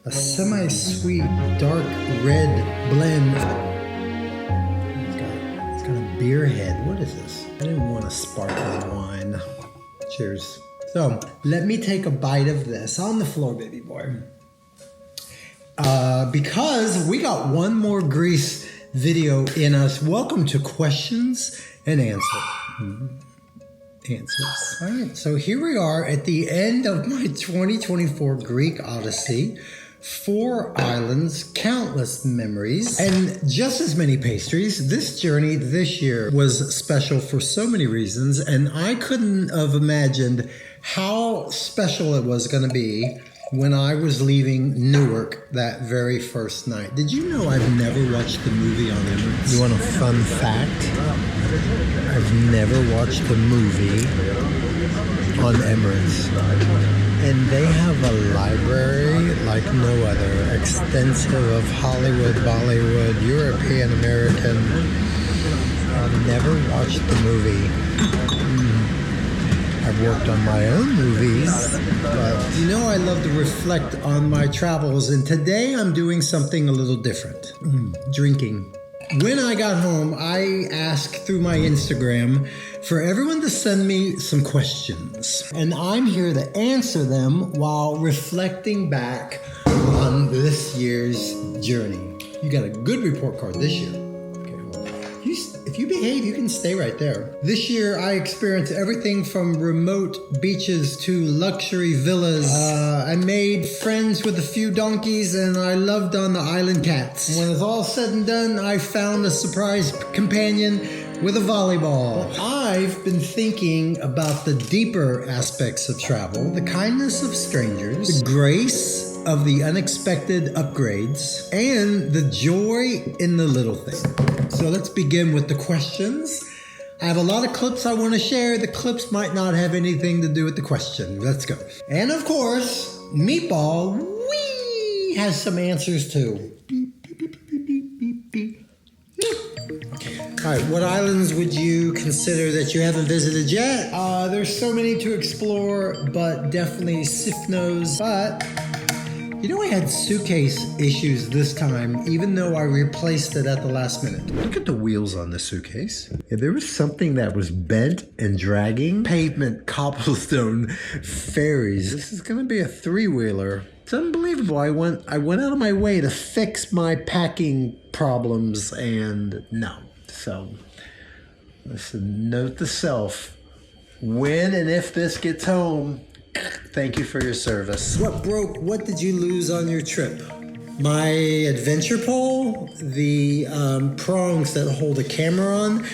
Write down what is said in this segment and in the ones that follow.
A semi-sweet, dark red blend. It's got a beer head. What is this? I didn't want a sparkling wine. Cheers. So, let me take a bite of this on the floor, baby boy. Because we got one more Greece video in us. Welcome to questions and answers. All right, so here we are at the end of my 2024 Greek Odyssey. 4 islands, countless memories, and just as many pastries. This journey this year was special for so many reasons, and I couldn't have imagined how special it was going to be when I was leaving Newark that very first night. Did you know I've never watched the movie on Emirates? You want a fun fact? I've never watched the movie on Emirates. And they have a library like no other, extensive of Hollywood, Bollywood, European, American. I've never watched the movie. I've worked on my own movies, but you know I love to reflect on my travels, and today I'm doing something a little different. Drinking. When I got home, I asked through my Instagram for everyone to send me some questions. And I'm here to answer them while reflecting back on this year's journey. You got a good report card this year. Okay, hold on. If you behave, you can stay right there. This year, I experienced everything from remote beaches to luxury villas. I made friends with a few donkeys, and I loved on the island cats. When it's all said and done, I found a surprise companion with a volleyball. I've been thinking about the deeper aspects of travel, the kindness of strangers, the grace of the unexpected upgrades, and the joy in the little things. So let's begin with the questions. I have a lot of clips I want to share. The clips might not have anything to do with the question. Let's go. And of course, Meatball, has some answers too. All right, what islands would you consider that you haven't visited yet? There's so many to explore, but definitely Sifnos. But you know, I had suitcase issues this time, even though I replaced it at the last minute. Look at the wheels on the suitcase. Yeah, there was something that was bent and dragging. Pavement, cobblestone, ferries. This is going to be a 3-wheeler. It's unbelievable. I went out of my way to fix my packing problems, and no. So, listen, note to self. When and if this gets home, thank you for your service. What broke? What did you lose on your trip? My adventure pole, the prongs that hold a camera on,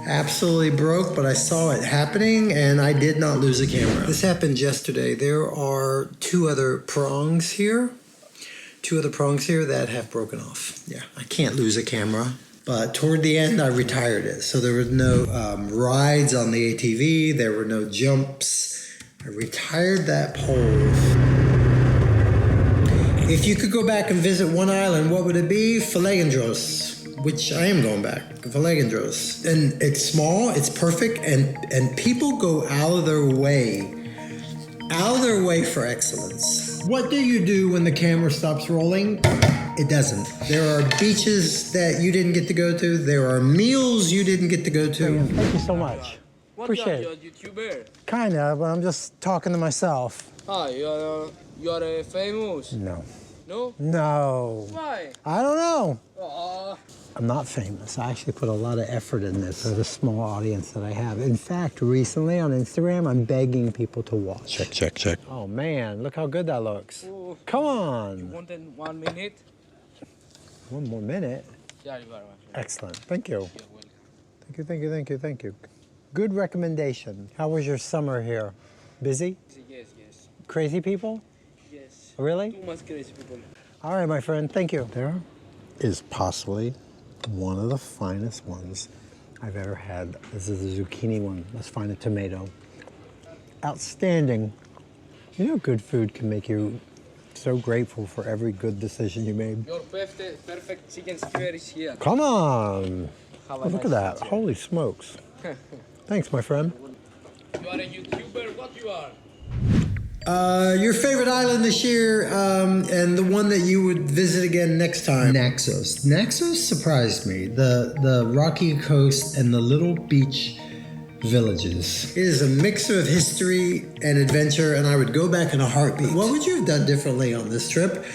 absolutely broke, but I saw it happening and I did not lose a camera. This happened yesterday. There are 2 other prongs here. 2 other prongs here that have broken off. Yeah, I can't lose a camera. But toward the end, I retired it. So there were no rides on the ATV. There were no jumps. I retired that pole. If you could go back and visit one island, what would it be? Folegandros, which I am going back. Folegandros. And it's small, it's perfect, and people go out of their way for excellence. What do you do when the camera stops rolling? It doesn't. There are beaches that you didn't get to go to. There are meals you didn't get to go to. Thank you so much. Appreciate it. You're a YouTuber? Kind of, but I'm just talking to myself. Ah, you are famous? No. No? No. Why? I don't know. I'm not famous. I actually put a lot of effort in this for the small audience that I have. In fact, recently on Instagram, I'm begging people to watch. Check. Oh, man, look how good that looks. Oh. Come on. You want in 1 minute? 1 more minute? Yeah, you are. Excellent. Thank you. You're welcome. Thank you. Good recommendation. How was your summer here? Busy? Yes. Crazy people? Yes. Really? Too much crazy people. All right, my friend. Thank you. There is possibly one of the finest ones I've ever had. This is a zucchini one. Let's find a tomato. Outstanding. You know, good food can make you so grateful for every good decision you made. Your perfect chicken skewer is here. Come on. Have a Oh, look nice at that. day. Holy smokes. Thanks, my friend. You are a YouTuber? What you are? Your favorite island this year, and the one that you would visit again next time. Naxos. Naxos surprised me. The rocky coast and the little beach villages. It is a mixture of history and adventure, and I would go back in a heartbeat. What would you have done differently on this trip?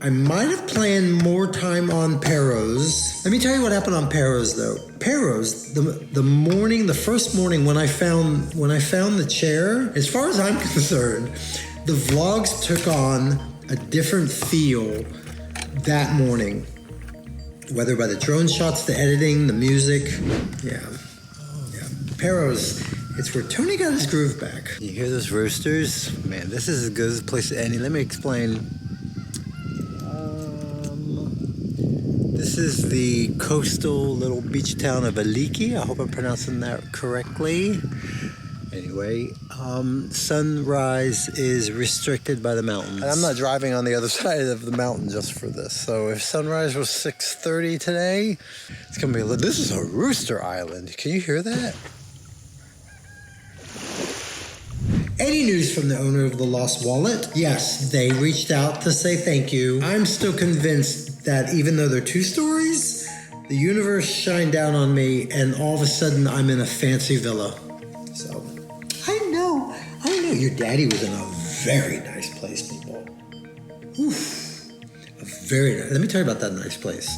I might have planned more time on Perros. Let me tell you what happened on Perros, though. Perros, the first morning when I found the chair, as far as I'm concerned, the vlogs took on a different feel that morning. Whether by the drone shots, the editing, the music, yeah. Perros, it's where Tony got his groove back. You hear those roosters? Man, this is as good as a place as any. Let me explain. This is the coastal little beach town of Alec. I hope I'm pronouncing that correctly. Anyway, sunrise is restricted by the mountains. And I'm not driving on the other side of the mountain just for this. So if sunrise was 6:30 today, it's gonna be this is a rooster island. Can you hear that? Any news from the owner of the lost wallet? Yes, they reached out to say thank you. I'm still convinced that even though they're two stories, the universe shined down on me and all of a sudden I'm in a fancy villa. So, I know your daddy was in a very nice place, people. Oof, let me tell you about that nice place.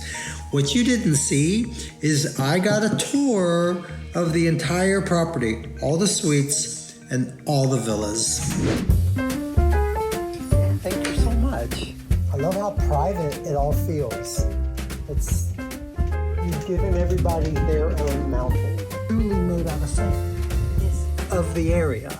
What you didn't see is I got a tour of the entire property, all the suites, and all the villas. Thank you so much. I love how private it all feels. You've given everybody their own mountain. Truly made out of sight of the area.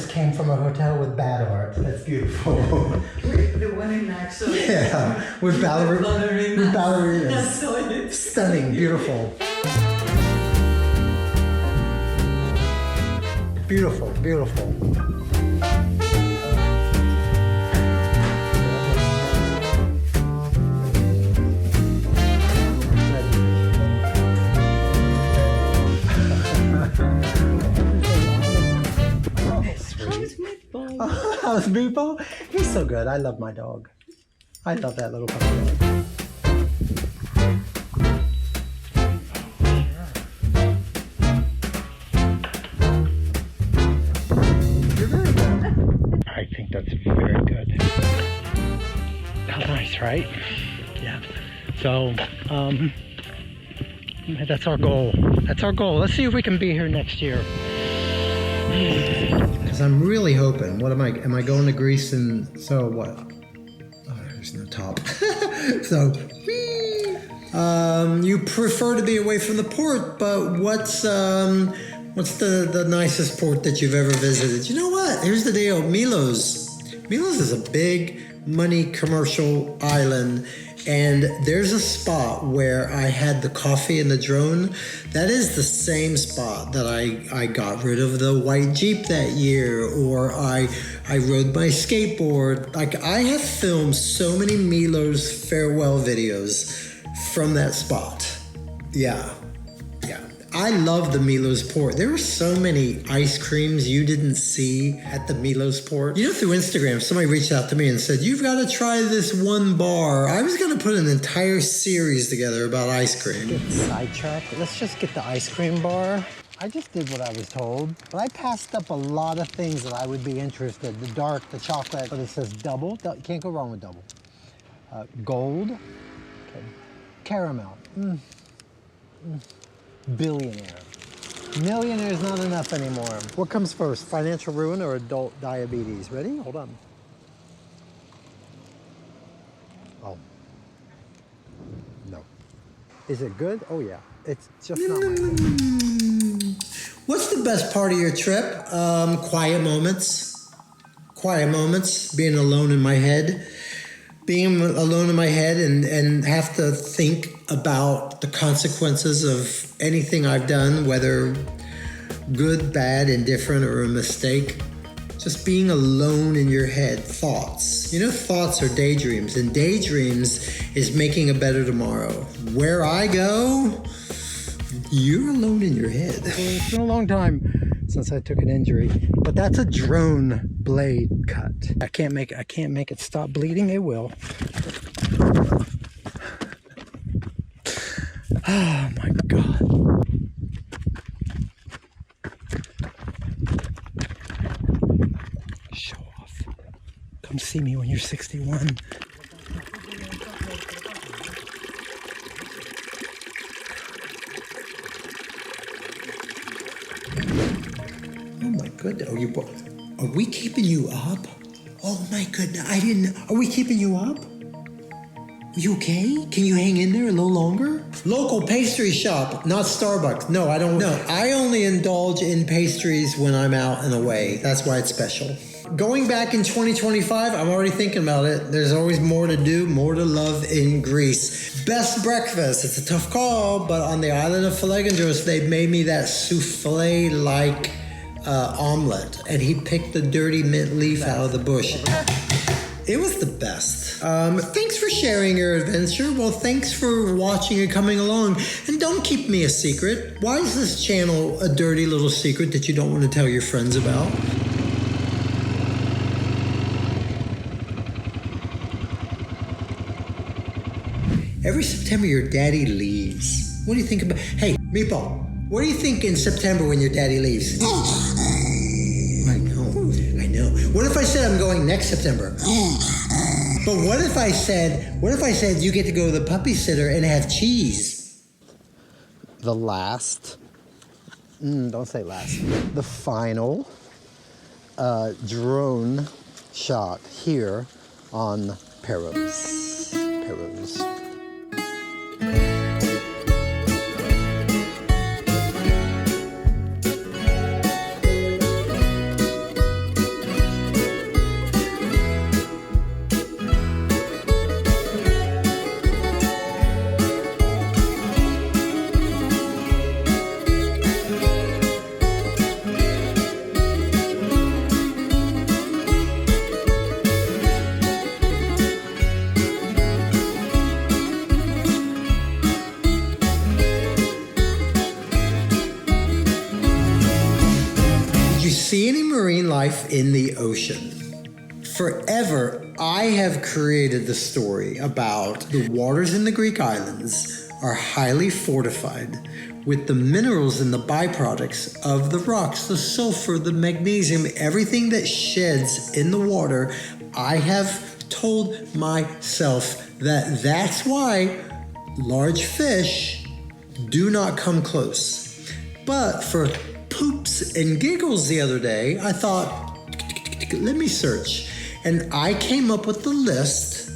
Came from a hotel with bad art. That's beautiful. The one in Naxos. Yeah, with ballerinas. Stunning, beautiful. Beautiful, beautiful. How's Meepo? He's so good. I love my dog. I love that little puppy dog. You're very good. I think that's very good. How nice, right? Yeah. So, that's our goal. That's our goal. Let's see if we can be here next year. Because I'm really hoping. What am I going to Greece and so what? Oh, there's no top. So, you prefer to be away from the port, but what's the nicest port that you've ever visited? You know what? Here's the deal. Milos. Milos is a big money commercial island. And there's a spot where I had the coffee and the drone. That is the same spot that I got rid of the white Jeep that year, or I rode my skateboard. Like, I have filmed so many Milos farewell videos from that spot. Yeah. I love the Milos port. There were so many ice creams you didn't see at the Milos port. You know, through Instagram, somebody reached out to me and said, you've got to try this one bar. I was going to put an entire series together about ice cream. Get sidetracked. Let's just get the ice cream bar. I just did what I was told, but I passed up a lot of things that I would be interested. The dark, the chocolate, but it says double. You can't go wrong with double. Gold. Okay. Caramel. Billionaire. Millionaire is not enough anymore. What comes first, financial ruin or adult diabetes? Ready? Hold on. Oh. No. Is it good? Oh, yeah. It's just not my thing. What's the best part of your trip? Quiet moments. Quiet moments. Being alone in my head. being alone in my head and have to think about the consequences of anything I've done, whether good, bad, indifferent, or a mistake. Just being alone in your head, thoughts. You know, thoughts are daydreams, and daydreams is making a better tomorrow. Where I go, you're alone in your head. It's been a long time since I took an injury, but that's a drone blade cut. I can't make it stop bleeding. It will. Oh my God. Show off. Come see me when you're 61. Oh my goodness. Are we keeping you up? Oh my goodness. Are we keeping you up? Are you okay? Can you hang in there a little longer? Local pastry shop, not Starbucks. No, I don't. No, I only indulge in pastries when I'm out and away. That's why it's special. Going back in 2025, I'm already thinking about it. There's always more to do, more to love in Greece. Best breakfast. It's a tough call, but on the island of Folegandros, they made me that souffle-like omelet, and he picked the dirty mint leaf out of the bush. It was the best. Thanks for sharing your adventure. Well, thanks for watching and coming along. And don't keep me a secret. Why is this channel a dirty little secret that you don't want to tell your friends about? Every September, your daddy leaves. What do you think about... Hey, Meatball, what do you think in September when your daddy leaves? I know. What if I said I'm going next September? But what if I said you get to go to the puppy sitter and have cheese? The last, don't say last, the final drone shot here on Paros. See any marine life in the ocean? Forever, I have created the story about the waters in the Greek islands are highly fortified with the minerals and the byproducts of the rocks, the sulfur, the magnesium, everything that sheds in the water. I have told myself that that's why large fish do not come close. But for poops and giggles the other day, I thought, let me search. And I came up with the list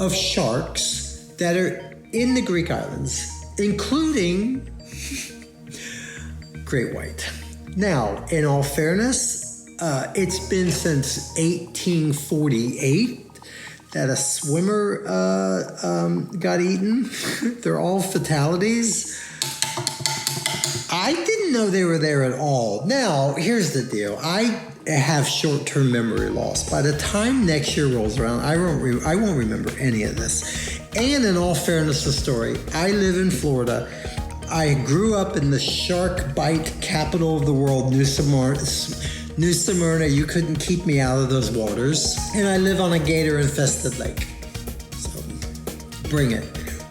of sharks that are in the Greek islands, including great white. Now, in all fairness, it's been since 1848 that a swimmer got eaten. They're all fatalities. I didn't know they were there at all. Now, here's the deal. I have short-term memory loss. By the time next year rolls around, I won't remember any of this. And in all fairness to the story, I live in Florida. I grew up in the shark bite capital of the world, New Smyrna. You couldn't keep me out of those waters. And I live on a gator-infested lake. So, bring it.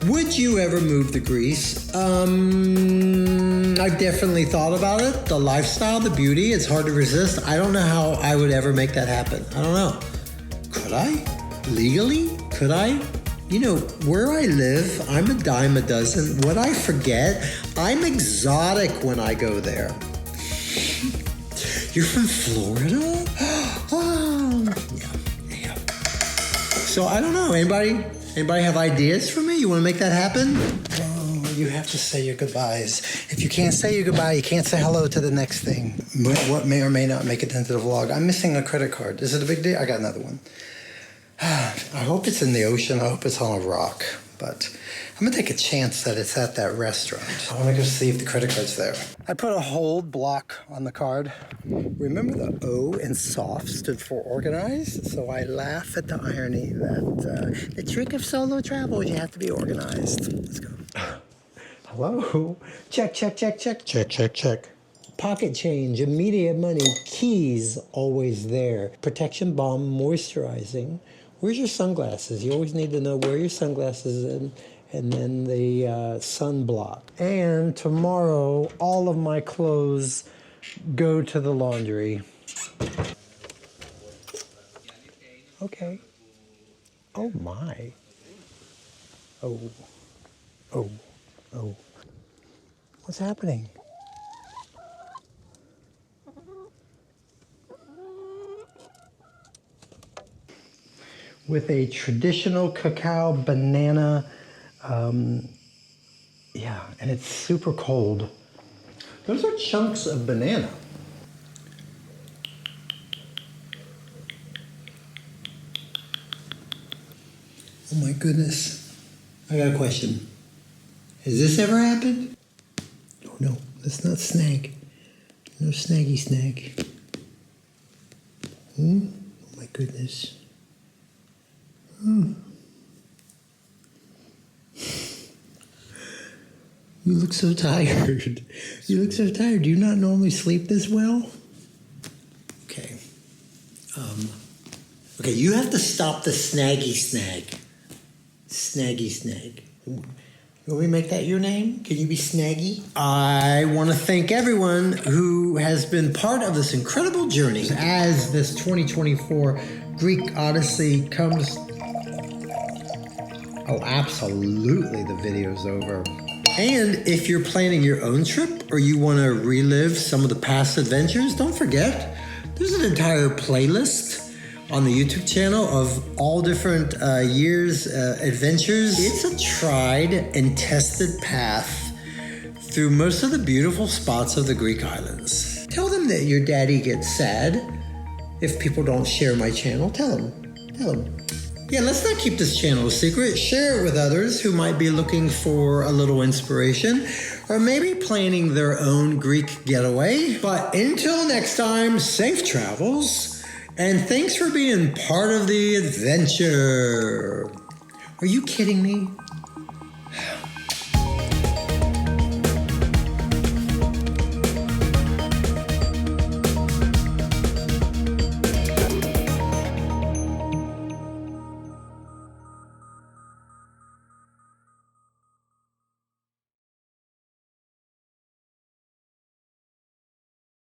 Would you ever move to Greece? I've definitely thought about it. The lifestyle, the beauty, it's hard to resist. I don't know how I would ever make that happen. I don't know. Could I? Legally? Could I? You know, where I live, I'm a dime a dozen. What I forget, I'm exotic when I go there. You're from Florida? Oh, yeah. So I don't know. Anybody have ideas for me? You want to make that happen? Oh, you have to say your goodbyes. If you can't say your goodbye, you can't say hello to the next thing. What may or may not make it into the vlog. I'm missing a credit card. Is it a big deal? I got another one. I hope it's in the ocean. I hope it's on a rock. But I'm gonna take a chance that it's at that restaurant. I wanna go see if the credit card's there. I put a hold block on the card. Remember the O in soft stood for organized? So I laugh at the irony that the trick of solo travel is you have to be organized. Let's go. Hello? Check, check, check, check. Check, check, check. Pocket change, immediate money, keys, always there. Protection balm, moisturizing. Where's your sunglasses? You always need to know where your sunglasses are, and then the sunblock. And tomorrow, all of my clothes go to the laundry. Okay. Oh my. Oh. Oh. Oh. What's happening? With a traditional cacao banana, yeah, and it's super cold. Those are chunks of banana. Oh my goodness. I got a question. Has this ever happened? Oh no, that's not snag. No snaggy snag. Oh my goodness. You look so tired. You look so tired. Do you not normally sleep this well? Okay. Okay, you have to stop the snaggy snag. Snaggy snag. You want me to make that your name? Can you be Snaggy? I want to thank everyone who has been part of this incredible journey as this 2024 Greek Odyssey comes. Oh, absolutely, the video's over. And if you're planning your own trip or you want to relive some of the past adventures, don't forget, there's an entire playlist on the YouTube channel of all different years' adventures. It's a tried and tested path through most of the beautiful spots of the Greek islands. Tell them that your daddy gets sad if people don't share my channel. Tell him. Tell him. Yeah, let's not keep this channel a secret. Share it with others who might be looking for a little inspiration or maybe planning their own Greek getaway. But until next time, safe travels, and thanks for being part of the adventure. Are you kidding me?